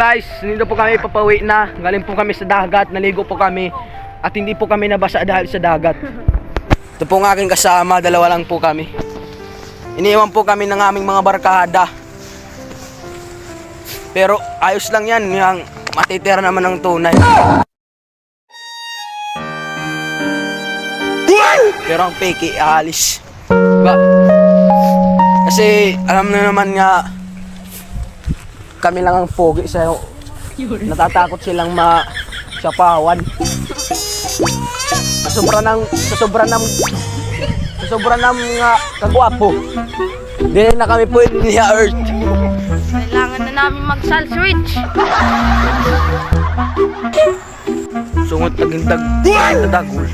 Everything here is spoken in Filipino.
guys, dito po kami papauwi na. Galing po kami sa dagat, naligo po kami. At hindi po kami nabasa dahil sa dagat. Ito po ang aking kasama, dalawa lang po kami. Iniwan po kami ng aming mga barkada. Pero ayos lang yan, yung matitira naman ng tunay. Pero ang peke, alis. Diba? Kasi alam na naman nga, kami lang ang pogi sa'yo. Natatakot silang ma-sapawan. Sa sobra ng nga kagwapo. Hindi na kami po niya Earth. Kailangan na namin mag-sal switch. Sungot naging dagul.